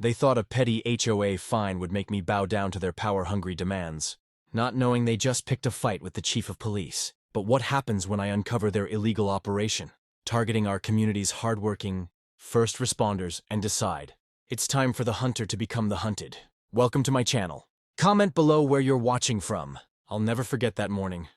They thought a petty HOA fine would make me bow down to their power-hungry demands, not knowing they just picked a fight with the chief of police. But what happens when I uncover their illegal operation, targeting our community's hardworking first responders, and decide it's time for the hunter to become the hunted? Welcome to my channel. Comment below where you're watching from. I'll never forget that morning.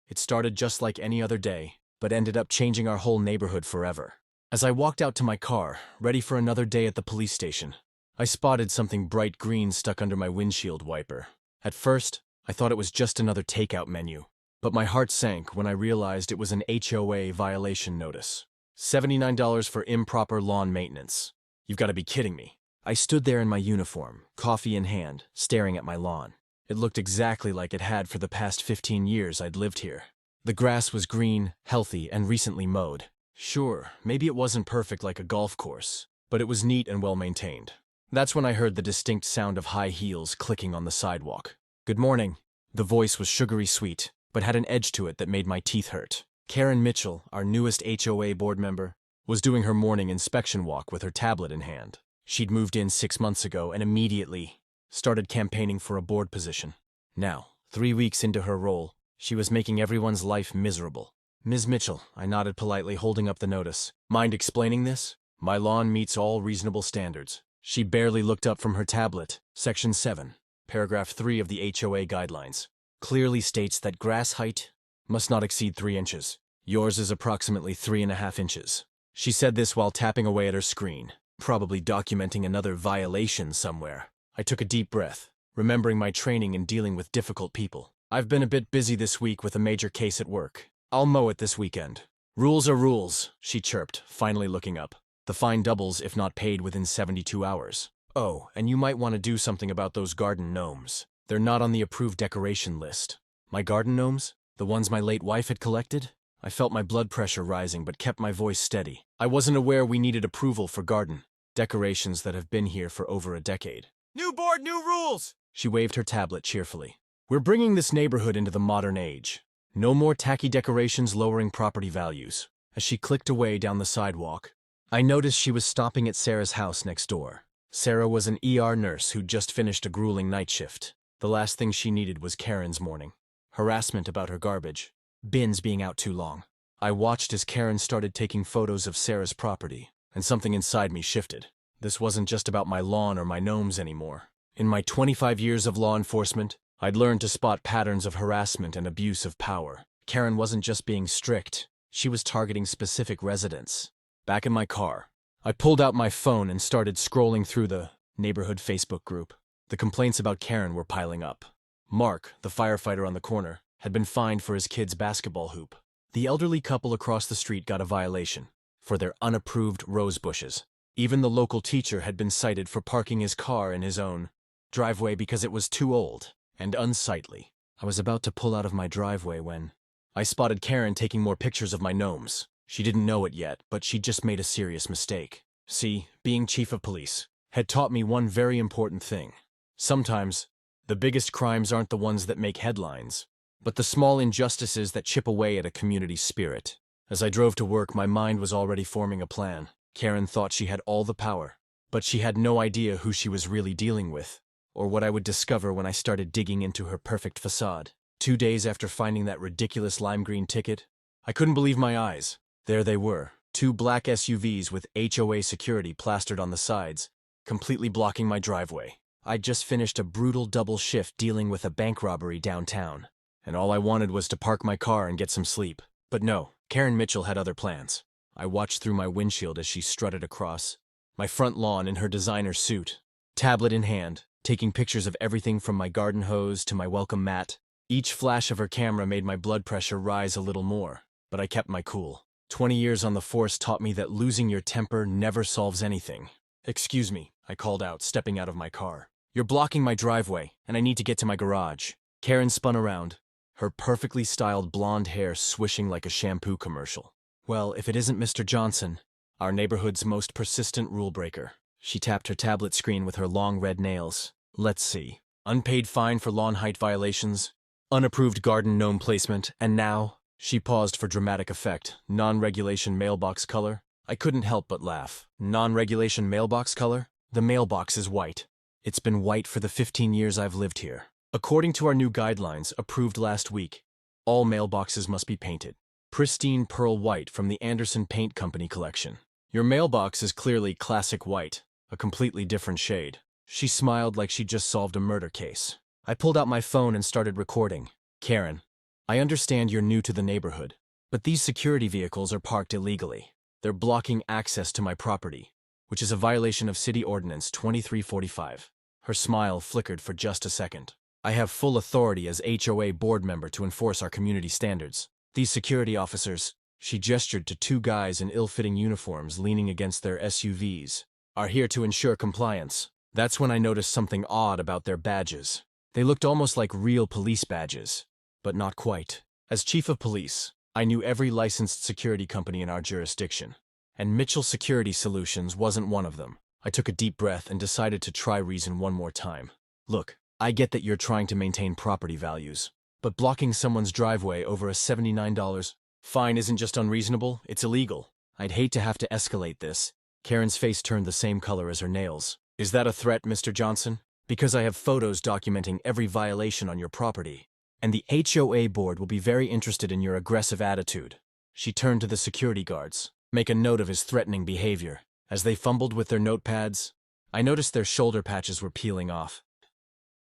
It started just like any other day, but ended up changing our whole neighborhood forever. As I walked out to my car, ready for another day at the police station, I spotted something bright green stuck under my windshield wiper. At first, I thought it was just another takeout menu, but my heart sank when I realized it was an HOA violation notice. $79 for improper lawn maintenance. You've got to be kidding me. I stood there in my uniform, coffee in hand, staring at my lawn. It looked exactly like it had for the past 15 years I'd lived here. The grass was green, healthy, and recently mowed. Sure, maybe it wasn't perfect like a golf course, but it was neat and well-maintained. That's when I heard the distinct sound of high heels clicking on the sidewalk. Good morning. The voice was sugary sweet, but had an edge to it that made my teeth hurt. Karen Mitchell, our newest HOA board member, was doing her morning inspection walk with her tablet in hand. She'd moved in 6 months ago and immediately started campaigning for a board position. Now, 3 weeks into her role, she was making everyone's life miserable. Ms. Mitchell, I nodded politely, holding up the notice. Mind explaining this? My lawn meets all reasonable standards. She barely looked up from her tablet. Section 7, paragraph 3 of the HOA guidelines clearly states that grass height must not exceed 3 inches. Yours is approximately 3.5 inches. She said this while tapping away at her screen, probably documenting another violation somewhere. I took a deep breath, remembering my training in dealing with difficult people. I've been a bit busy this week with a major case at work. I'll mow it this weekend. Rules are rules, she chirped, finally looking up. The fine doubles if not paid within 72 hours. Oh, and you might want to do something about those garden gnomes. They're not on the approved decoration list. My garden gnomes? The ones my late wife had collected? I felt my blood pressure rising but kept my voice steady. I wasn't aware we needed approval for garden decorations that have been here for over a decade. New board, new rules! She waved her tablet cheerfully. We're bringing this neighborhood into the modern age. No more tacky decorations lowering property values. As she clicked away down the sidewalk, I noticed she was stopping at Sarah's house next door. Sarah was an ER nurse who'd just finished a grueling night shift. The last thing she needed was Karen's morning. Harassment about her garbage. Bins being out too long. I watched as Karen started taking photos of Sarah's property, and something inside me shifted. This wasn't just about my lawn or my gnomes anymore. In my 25 years of law enforcement, I'd learned to spot patterns of harassment and abuse of power. Karen wasn't just being strict, she was targeting specific residents. Back in my car, I pulled out my phone and started scrolling through the neighborhood Facebook group. The complaints about Karen were piling up. Mark, the firefighter on the corner, had been fined for his kid's basketball hoop. The elderly couple across the street got a violation for their unapproved rose bushes. Even the local teacher had been cited for parking his car in his own driveway because it was too old and unsightly. I was about to pull out of my driveway when I spotted Karen taking more pictures of my gnomes. She didn't know it yet, but she'd just made a serious mistake. See, being chief of police had taught me one very important thing. Sometimes, the biggest crimes aren't the ones that make headlines, but the small injustices that chip away at a community's spirit. As I drove to work, my mind was already forming a plan. Karen thought she had all the power, but she had no idea who she was really dealing with, or what I would discover when I started digging into her perfect facade. 2 days after finding that ridiculous lime green ticket, I couldn't believe my eyes. There they were, 2 black SUVs with HOA security plastered on the sides, completely blocking my driveway. I'd just finished a brutal double shift dealing with a bank robbery downtown, and all I wanted was to park my car and get some sleep. But no, Karen Mitchell had other plans. I watched through my windshield as she strutted across my front lawn in her designer suit, tablet in hand, taking pictures of everything from my garden hose to my welcome mat. Each flash of her camera made my blood pressure rise a little more, but I kept my cool. 20 years on the force taught me that losing your temper never solves anything. Excuse me, I called out, stepping out of my car. You're blocking my driveway, and I need to get to my garage. Karen spun around, her perfectly styled blonde hair swishing like a shampoo commercial. Well, if it isn't Mr. Johnson, our neighborhood's most persistent rule breaker. She tapped her tablet screen with her long red nails. Let's see. Unpaid fine for lawn height violations, unapproved garden gnome placement, and now... She paused for dramatic effect. Non-regulation mailbox color? I couldn't help but laugh. Non-regulation mailbox color? The mailbox is white. It's been white for the 15 years I've lived here. According to our new guidelines, approved last week, all mailboxes must be painted. Pristine pearl white from the Anderson Paint Company collection. Your mailbox is clearly classic white, a completely different shade. She smiled like she'd just solved a murder case. I pulled out my phone and started recording. Karen, I understand you're new to the neighborhood, but these security vehicles are parked illegally. They're blocking access to my property, which is a violation of City Ordinance 2345. Her smile flickered for just a second. I have full authority as HOA board member to enforce our community standards. These security officers, she gestured to two guys in ill-fitting uniforms leaning against their SUVs, are here to ensure compliance. That's when I noticed something odd about their badges. They looked almost like real police badges, but not quite. As chief of police, I knew every licensed security company in our jurisdiction, and Mitchell Security Solutions wasn't one of them. I took a deep breath and decided to try reason one more time. Look, I get that you're trying to maintain property values, but blocking someone's driveway over a $79 fine isn't just unreasonable, it's illegal. I'd hate to have to escalate this. Karen's face turned the same color as her nails. Is that a threat, Mr. Johnson? Because I have photos documenting every violation on your property, and the HOA board will be very interested in your aggressive attitude. She turned to the security guards. Make a note of his threatening behavior. As they fumbled with their notepads, I noticed their shoulder patches were peeling off.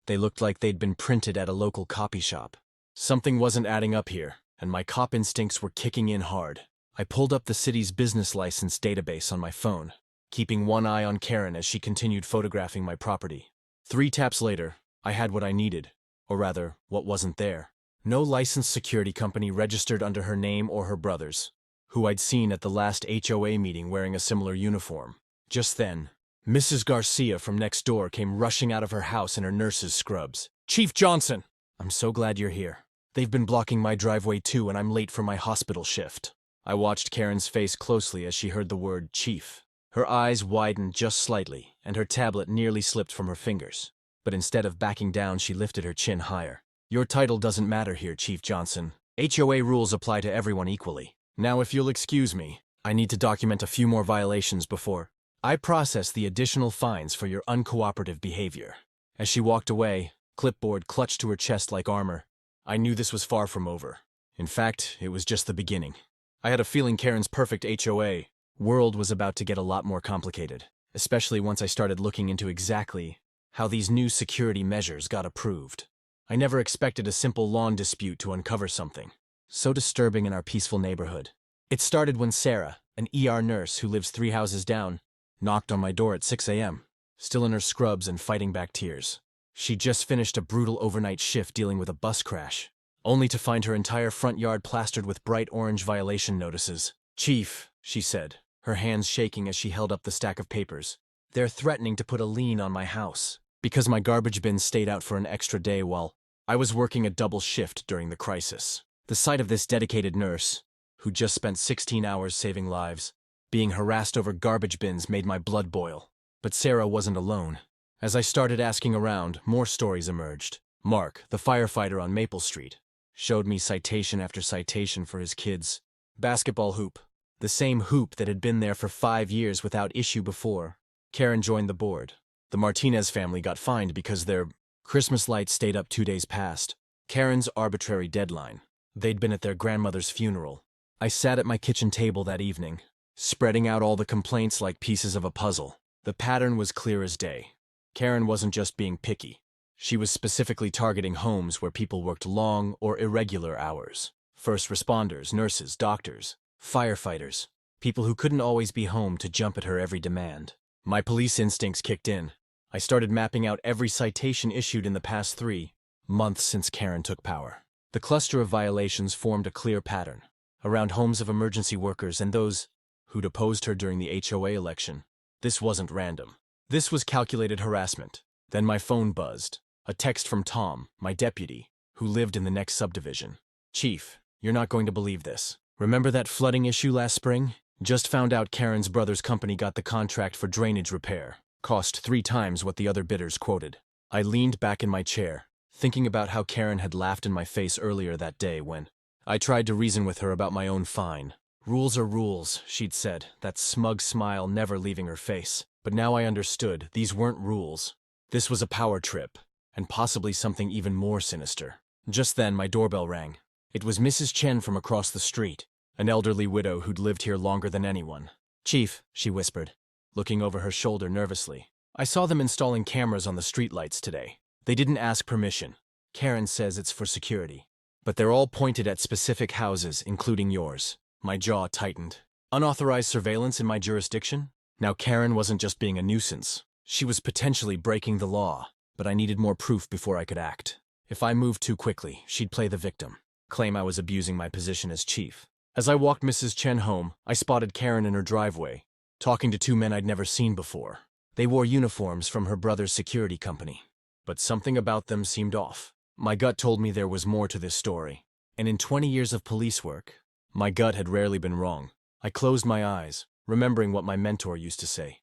They looked like they'd been printed at a local copy shop. Something wasn't adding up here, and my cop instincts were kicking in hard. I pulled up the city's business license database on my phone, keeping one eye on Karen as she continued photographing my property. 3 taps later, I had what I needed, or rather, what wasn't there. No licensed security company registered under her name or her brother's, who I'd seen at the last HOA meeting wearing a similar uniform. Just then, Mrs. Garcia from next door came rushing out of her house in her nurse's scrubs. Chief Johnson! I'm so glad you're here. They've been blocking my driveway too, and I'm late for my hospital shift. I watched Karen's face closely as she heard the word chief. Her eyes widened just slightly, and her tablet nearly slipped from her fingers. But instead of backing down, she lifted her chin higher. Your title doesn't matter here, Chief Johnson. HOA rules apply to everyone equally. Now, if you'll excuse me, I need to document a few more violations before I process the additional fines for your uncooperative behavior. As she walked away, clipboard clutched to her chest like armor. I knew this was far from over. In fact, it was just the beginning. I had a feeling Karen's perfect HOA world was about to get a lot more complicated, especially once I started looking into exactly how these new security measures got approved. I never expected a simple lawn dispute to uncover something so disturbing in our peaceful neighborhood. It started when Sarah, an ER nurse who lives 3 houses down, knocked on my door at 6 a.m., still in her scrubs and fighting back tears. She'd just finished a brutal overnight shift dealing with a bus crash, only to find her entire front yard plastered with bright orange violation notices. Chief, she said, her hands shaking as she held up the stack of papers. They're threatening to put a lien on my house because my garbage bin stayed out for an extra day while I was working a double shift during the crisis. The sight of this dedicated nurse, who just spent 16 hours saving lives, being harassed over garbage bins made my blood boil. But Sarah wasn't alone. As I started asking around, more stories emerged. Mark, the firefighter on Maple Street, showed me citation after citation for his kids' basketball hoop, the same hoop that had been there for 5 years without issue before. Karen joined the board. The Martinez family got fined because their Christmas lights stayed up 2 days past Karen's arbitrary deadline. They'd been at their grandmother's funeral. I sat at my kitchen table that evening, spreading out all the complaints like pieces of a puzzle. The pattern was clear as day. Karen wasn't just being picky. She was specifically targeting homes where people worked long or irregular hours. First responders, nurses, doctors, firefighters, people who couldn't always be home to jump at her every demand. My police instincts kicked in. I started mapping out every citation issued in the past 3 months since Karen took power. The cluster of violations formed a clear pattern around homes of emergency workers and those who'd opposed her during the HOA election. This wasn't random. This was calculated harassment. Then my phone buzzed. A text from Tom, my deputy, who lived in the next subdivision. Chief, you're not going to believe this. Remember that flooding issue last spring? Just found out Karen's brother's company got the contract for drainage repair. Cost 3 times what the other bidders quoted. I leaned back in my chair, thinking about how Karen had laughed in my face earlier that day when I tried to reason with her about my own fine. Rules are rules, she'd said, that smug smile never leaving her face. But now I understood, these weren't rules. This was a power trip, and possibly something even more sinister. Just then, my doorbell rang. It was Mrs. Chen from across the street, an elderly widow who'd lived here longer than anyone. "Chief," she whispered, looking over her shoulder nervously. "I saw them installing cameras on the streetlights today. They didn't ask permission. Karen says it's for security. But they're all pointed at specific houses, including yours." My jaw tightened. Unauthorized surveillance in my jurisdiction? Now Karen wasn't just being a nuisance. She was potentially breaking the law, but I needed more proof before I could act. If I moved too quickly, she'd play the victim, claim I was abusing my position as chief. As I walked Mrs. Chen home, I spotted Karen in her driveway, talking to two men I'd never seen before. They wore uniforms from her brother's security company, but something about them seemed off. My gut told me there was more to this story, and in 20 years of police work, my gut had rarely been wrong. I closed my eyes, remembering what my mentor used to say.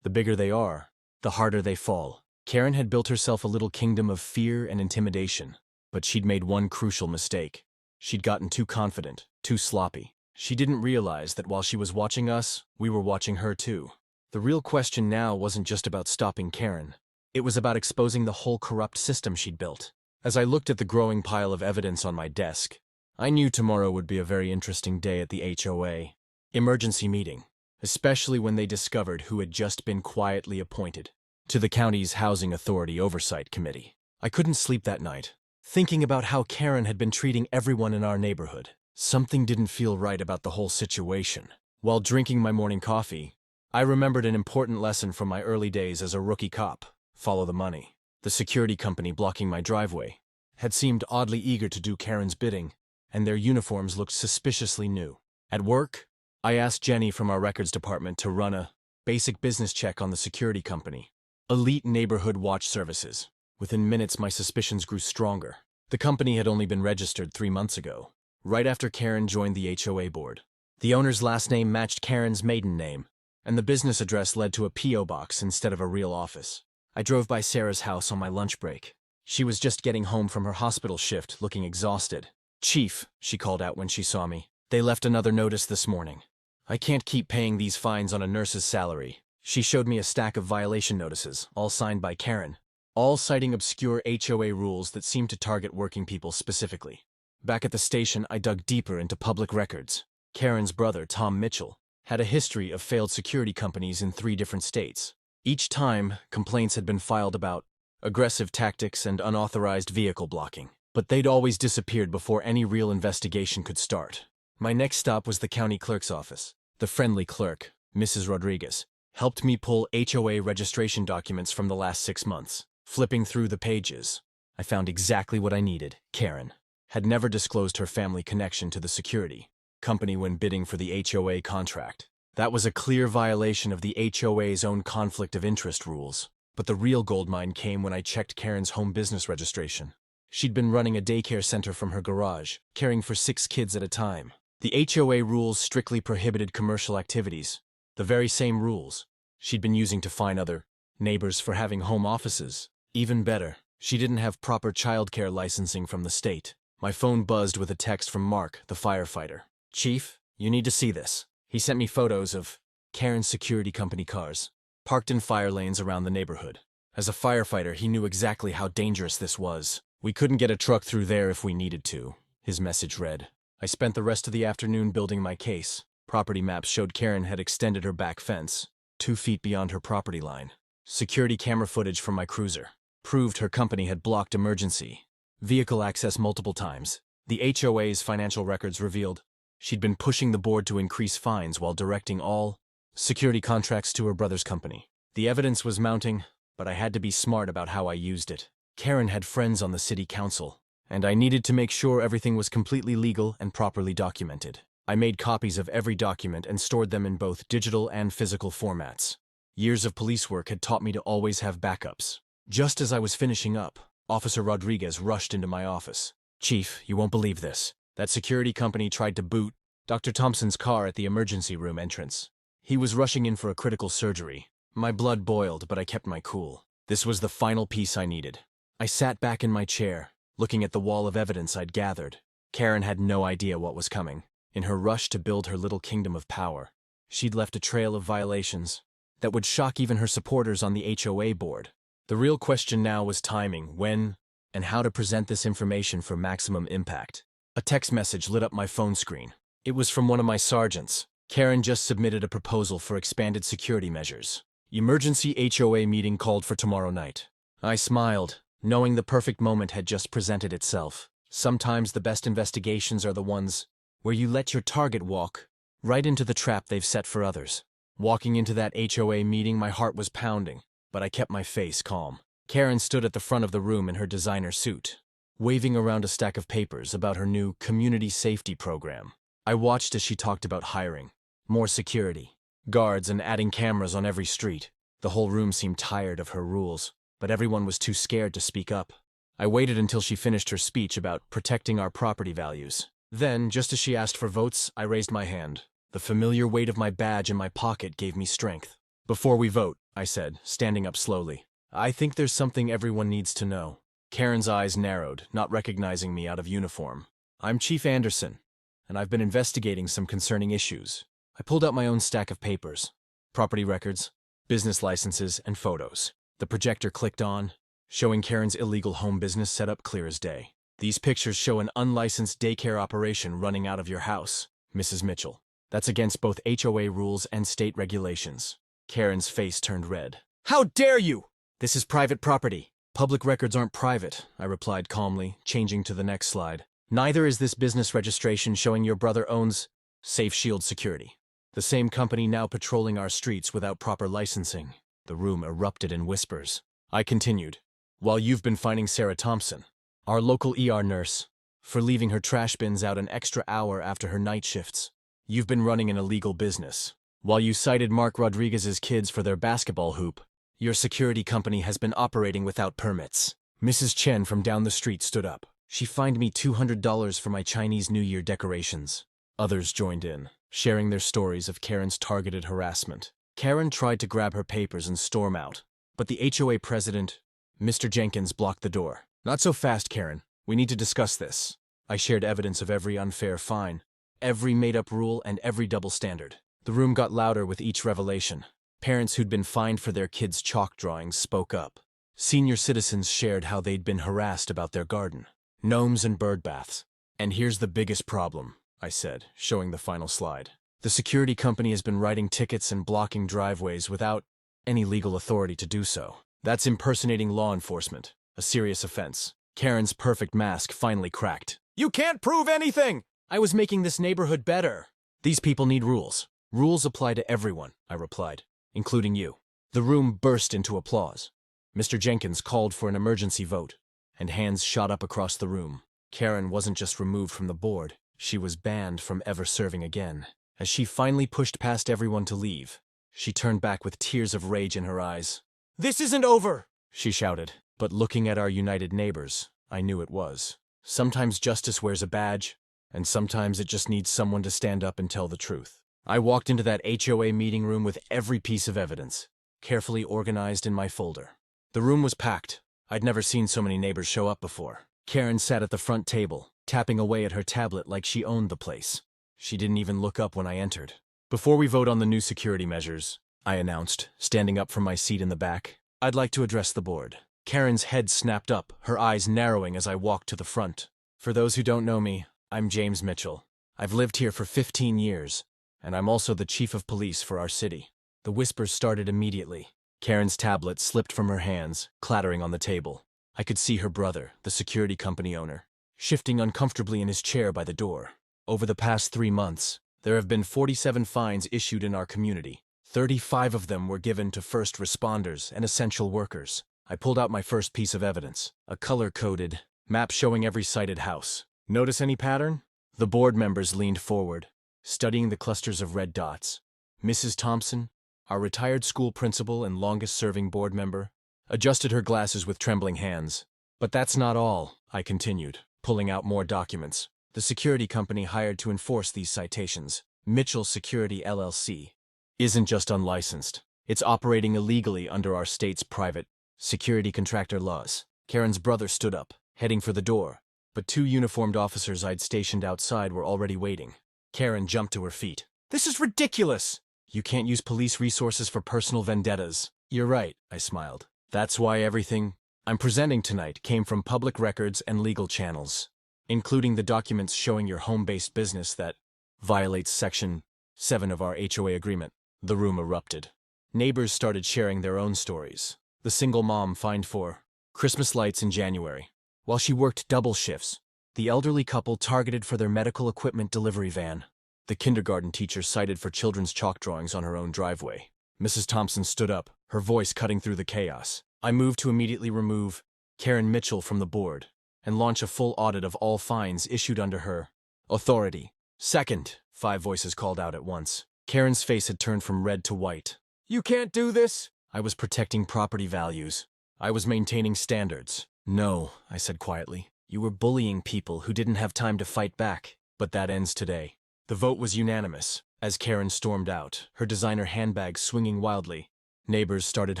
The bigger they are, the harder they fall. Karen had built herself a little kingdom of fear and intimidation, but she'd made one crucial mistake. She'd gotten too confident, too sloppy. She didn't realize that while she was watching us, we were watching her too. The real question now wasn't just about stopping Karen. It was about exposing the whole corrupt system she'd built. As I looked at the growing pile of evidence on my desk, I knew tomorrow would be a very interesting day at the HOA. Emergency meeting, especially when they discovered who had just been quietly appointed to the county's Housing Authority Oversight Committee. I couldn't sleep that night, thinking about how Karen had been treating everyone in our neighborhood. Something didn't feel right about the whole situation. While drinking my morning coffee, I remembered an important lesson from my early days as a rookie cop: follow the money. The security company blocking my driveway had seemed oddly eager to do Karen's bidding, and their uniforms looked suspiciously new. At work, I asked Jenny from our records department to run a basic business check on the security company. Elite Neighborhood Watch Services. Within minutes, my suspicions grew stronger. The company had only been registered 3 months ago, right after Karen joined the HOA board. The owner's last name matched Karen's maiden name, and the business address led to a P.O. box instead of a real office. I drove by Sarah's house on my lunch break. She was just getting home from her hospital shift, looking exhausted. "Chief," she called out when she saw me, "they left another notice this morning. I can't keep paying these fines on a nurse's salary." She showed me a stack of violation notices, all signed by Karen, all citing obscure HOA rules that seemed to target working people specifically. Back at the station, I dug deeper into public records. Karen's brother, Tom Mitchell, had a history of failed security companies in 3 different states. Each time, complaints had been filed about aggressive tactics and unauthorized vehicle blocking, but they'd always disappeared before any real investigation could start. My next stop was the county clerk's office. The friendly clerk, Mrs. Rodriguez, helped me pull HOA registration documents from the last 6 months. Flipping through the pages, I found exactly what I needed. Karen had never disclosed her family connection to the security company when bidding for the HOA contract. That was a clear violation of the HOA's own conflict of interest rules. But the real goldmine came when I checked Karen's home business registration. She'd been running a daycare center from her garage, caring for 6 kids at a time. The HOA rules strictly prohibited commercial activities, the very same rules she'd been using to fine other neighbors for having home offices. Even better, she didn't have proper childcare licensing from the state. My phone buzzed with a text from Mark, the firefighter. "Chief, you need to see this." He sent me photos of Karen's security company cars, parked in fire lanes around the neighborhood. As a firefighter, he knew exactly how dangerous this was. "We couldn't get a truck through there if we needed to," his message read. I spent the rest of the afternoon building my case. Property maps showed Karen had extended her back fence 2 feet beyond her property line. Security camera footage from my cruiser proved her company had blocked emergency vehicle access multiple times. The HOA's financial records revealed she'd been pushing the board to increase fines while directing all security contracts to her brother's company. The evidence was mounting, but I had to be smart about how I used it. Karen had friends on the city council, and I needed to make sure everything was completely legal and properly documented. I made copies of every document and stored them in both digital and physical formats. Years of police work had taught me to always have backups. Just as I was finishing up, Officer Rodriguez rushed into my office. "Chief, you won't believe this. That security company tried to boot Dr. Thompson's car at the emergency room entrance. He was rushing in for a critical surgery. My blood boiled, but I kept my cool. This was the final piece I needed. I sat back in my chair, looking at the wall of evidence I'd gathered. Karen had no idea what was coming. In her rush to build her little kingdom of power, she'd left a trail of violations that would shock even her supporters on the HOA board. The real question now was timing, when, and how to present this information for maximum impact. A text message lit up my phone screen. It was from one of my sergeants. Karen just submitted a proposal for expanded security measures. Emergency HOA meeting called for tomorrow night. I smiled, knowing the perfect moment had just presented itself. Sometimes the best investigations are the ones where you let your target walk right into the trap they've set for others. Walking into that HOA meeting, my heart was pounding, but I kept my face calm. Karen stood at the front of the room in her designer suit, waving around a stack of papers about her new community safety program. I watched as she talked about hiring more security guards and adding cameras on every street. The whole room seemed tired of her rules, but everyone was too scared to speak up. I waited until she finished her speech about protecting our property values. Then, just as she asked for votes, I raised my hand. The familiar weight of my badge in my pocket gave me strength. "Before we vote," I said, standing up slowly, "I think there's something everyone needs to know." Karen's eyes narrowed, not recognizing me out of uniform. "I'm Chief Anderson, and I've been investigating some concerning issues." I pulled out my own stack of papers, property records, business licenses, and photos. The projector clicked on, showing Karen's illegal home business setup clear as day. "These pictures show an unlicensed daycare operation running out of your house, Mrs. Mitchell. That's against both HOA rules and state regulations." Karen's face turned red. "How dare you! This is private property." "Public records aren't private," I replied calmly, changing to the next slide. "Neither is this business registration showing your brother owns Safe Shield Security, the same company now patrolling our streets without proper licensing." The room erupted in whispers. I continued, "While you've been finding Sarah Thompson, our local ER nurse, for leaving her trash bins out an extra hour after her night shifts, you've been running an illegal business. While you cited Mark Rodriguez's kids for their basketball hoop, your security company has been operating without permits." Mrs. Chen from down the street stood up. She fined me $200 for my Chinese New Year decorations. Others joined in, sharing their stories of Karen's targeted harassment. Karen tried to grab her papers and storm out, but the HOA president, Mr. Jenkins, blocked the door. "Not so fast, Karen. We need to discuss this." I shared evidence of every unfair fine, every made-up rule, and every double standard. The room got louder with each revelation. Parents who'd been fined for their kids' chalk drawings spoke up. Senior citizens shared how they'd been harassed about their garden, gnomes, and bird baths. "And here's the biggest problem," I said, showing the final slide. "The security company has been writing tickets and blocking driveways without any legal authority to do so. That's impersonating law enforcement, a serious offense." Karen's perfect mask finally cracked. "You can't prove anything! I was making this neighborhood better. These people need rules. Rules apply to everyone," I replied, "including you." The room burst into applause. Mr. Jenkins called for an emergency vote, and hands shot up across the room. Karen wasn't just removed from the board, she was banned from ever serving again. As she finally pushed past everyone to leave, she turned back with tears of rage in her eyes. "This isn't over!" she shouted. But looking at our united neighbors, I knew it was. Sometimes justice wears a badge, and sometimes it just needs someone to stand up and tell the truth. I walked into that HOA meeting room with every piece of evidence, carefully organized in my folder. The room was packed. I'd never seen so many neighbors show up before. Karen sat at the front table, tapping away at her tablet like she owned the place. She didn't even look up when I entered. "Before we vote on the new security measures," I announced, standing up from my seat in the back, "I'd like to address the board." Karen's head snapped up, her eyes narrowing as I walked to the front. "For those who don't know me, I'm James Mitchell. I've lived here for 15 years, and I'm also the chief of police for our city." The whispers started immediately. Karen's tablet slipped from her hands, clattering on the table. I could see her brother, the security company owner, shifting uncomfortably in his chair by the door. "Over the past 3 months, there have been 47 fines issued in our community. 35 of them were given to first responders and essential workers." I pulled out my first piece of evidence, a color-coded map showing every cited house. "Notice any pattern?" The board members leaned forward, studying the clusters of red dots. Mrs. Thompson, our retired school principal and longest-serving board member, adjusted her glasses with trembling hands. "But that's not all," I continued, pulling out more documents. "The security company hired to enforce these citations, Mitchell Security LLC, isn't just unlicensed. It's operating illegally under our state's private security contractor laws." Karen's brother stood up, heading for the door, but 2 uniformed officers I'd stationed outside were already waiting. Karen jumped to her feet. This is ridiculous! You can't use police resources for personal vendettas. You're right, I smiled. That's why everything I'm presenting tonight came from public records and legal channels, including the documents showing your home-based business that violates Section 7 of our HOA agreement. The room erupted. Neighbors started sharing their own stories. The single mom fined for Christmas lights in January, while she worked double shifts. The elderly couple targeted for their medical equipment delivery van. The kindergarten teacher cited for children's chalk drawings on her own driveway. Mrs. Thompson stood up, her voice cutting through the chaos. I moved to immediately remove Karen Mitchell from the board and launch a full audit of all fines issued under her authority. Second, 5 voices called out at once. Karen's face had turned from red to white. You can't do this! I was protecting property values. I was maintaining standards. No, I said quietly. You were bullying people who didn't have time to fight back. But that ends today. The vote was unanimous. As Karen stormed out, her designer handbag swinging wildly, neighbors started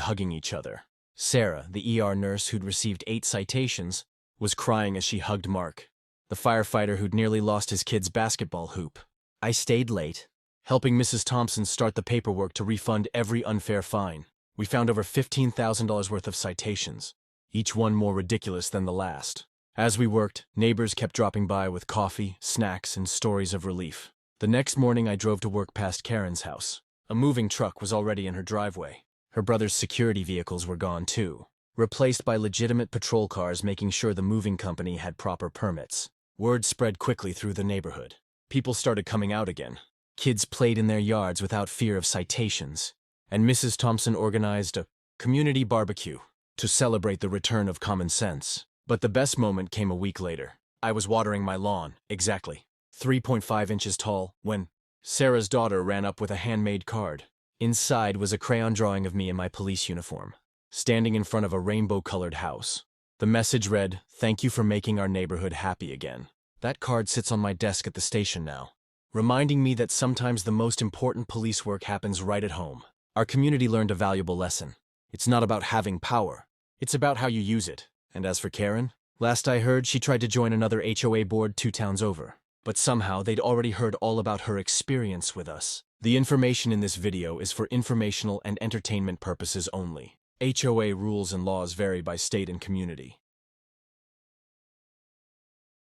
hugging each other. Sarah, the ER nurse who'd received 8 citations, was crying as she hugged Mark, the firefighter who'd nearly lost his kid's basketball hoop. I stayed late, helping Mrs. Thompson start the paperwork to refund every unfair fine. We found over $15,000 worth of citations, each one more ridiculous than the last. As we worked, neighbors kept dropping by with coffee, snacks, and stories of relief. The next morning I drove to work past Karen's house. A moving truck was already in her driveway. Her brother's security vehicles were gone too, replaced by legitimate patrol cars making sure the moving company had proper permits. Word spread quickly through the neighborhood. People started coming out again. Kids played in their yards without fear of citations. And Mrs. Thompson organized a community barbecue to celebrate the return of common sense. But the best moment came a week later. I was watering my lawn, exactly 3.5 inches tall, when Sarah's daughter ran up with a handmade card. Inside was a crayon drawing of me in my police uniform, standing in front of a rainbow-colored house. The message read, "Thank you for making our neighborhood happy again." That card sits on my desk at the station now, reminding me that sometimes the most important police work happens right at home. Our community learned a valuable lesson. It's not about having power. It's about how you use it. And as for Karen, last I heard, she tried to join another HOA board 2 towns over. But somehow they'd already heard all about her experience with us. The information in this video is for informational and entertainment purposes only. HOA rules and laws vary by state and community.